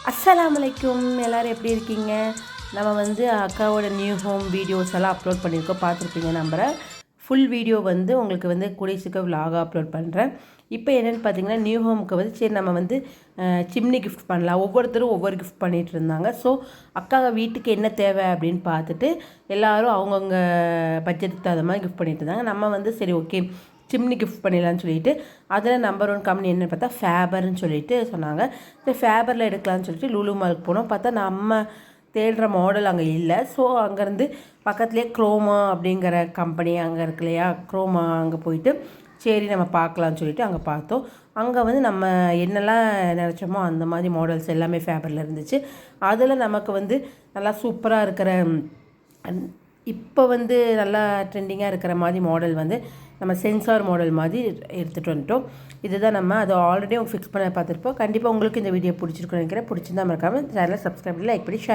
அஸ்ஸலாமு அலைக்கும். எல்லோரும் எப்படி இருக்கீங்க? நம்ம வந்து அக்காவோட நியூ ஹோம் வீடியோஸ் எல்லாம் அப்லோட் பண்ணியிருக்கோம், பார்த்துருப்பீங்க நம்புகிறேன். ஃபுல் வீடியோ வந்து உங்களுக்கு வந்து கூடிய சீக்கிரம் விலாகாக அப்லோட் பண்ணுறேன். இப்போ என்னென்னு பார்த்தீங்கன்னா, நியூ ஹோமுக்கு வந்து சரி நம்ம வந்து சிம்னி கிஃப்ட் பண்ணலாம். ஒவ்வொருத்தரும் ஒவ்வொரு கிஃப்ட் பண்ணிகிட்டு இருந்தாங்க. ஸோ அக்கா வீட்டுக்கு என்ன தேவை அப்படின்னு பார்த்துட்டு எல்லோரும் அவங்கவுங்க பட்ஜெட்டுக்கு தகுந்த மாதிரி கிஃப்ட் பண்ணிட்டு இருந்தாங்க. நம்ம வந்து சரி ஓகே சிம்னி கிஃப்ட் பண்ணிடலான்னு சொல்லிட்டு அதில் நம்பர் 1 கம்பெனி என்னென்னு பார்த்தா ஃபேபர்னு சொல்லிட்டு சொன்னாங்க. இந்த ஃபேபரில் எடுக்கலான்னு சொல்லிட்டு லூலு மாலுக்கு போனோம். பார்த்தா நம்ம தேடுற மாடல் அங்கே இல்லை. ஸோ அங்கேருந்து பக்கத்துலேயே குரோமா அப்படிங்கிற கம்பெனி அங்கே இருக்கு இல்லையா, குரோமா அங்கே போயிட்டு சரி நம்ம பார்க்கலான்னு சொல்லிட்டு அங்கே பார்த்தோம். அங்கே வந்து நம்ம என்னெல்லாம் நினச்சோமோ அந்த மாதிரி மாடல்ஸ் எல்லாமே ஃபேபரில் இருந்துச்சு. அதில் நமக்கு வந்து நல்லா சூப்பராக இருக்கிற இப்போ வந்து நல்லா ட்ரெண்டிங்காக இருக்கிற மாதிரி மாடல் வந்து நம்ம சென்சார் மாடல் மாதிரி எடுத்துகிட்டு வந்துட்டோம். இதுதான் நம்ம அதை ஆல்ரெடி ஃபிக்ஸ் பண்ண பார்த்துருப்போம். கண்டிப்பாக உங்களுக்கு இந்த வீடியோ பிடிச்சிருக்குன்னு நினைக்கிறேன். பிடிச்சிருந்தா மறக்காமல் சேனலை சப்ஸ்கிரைப் பண்ணி லைக் பண்ணி ஷேர்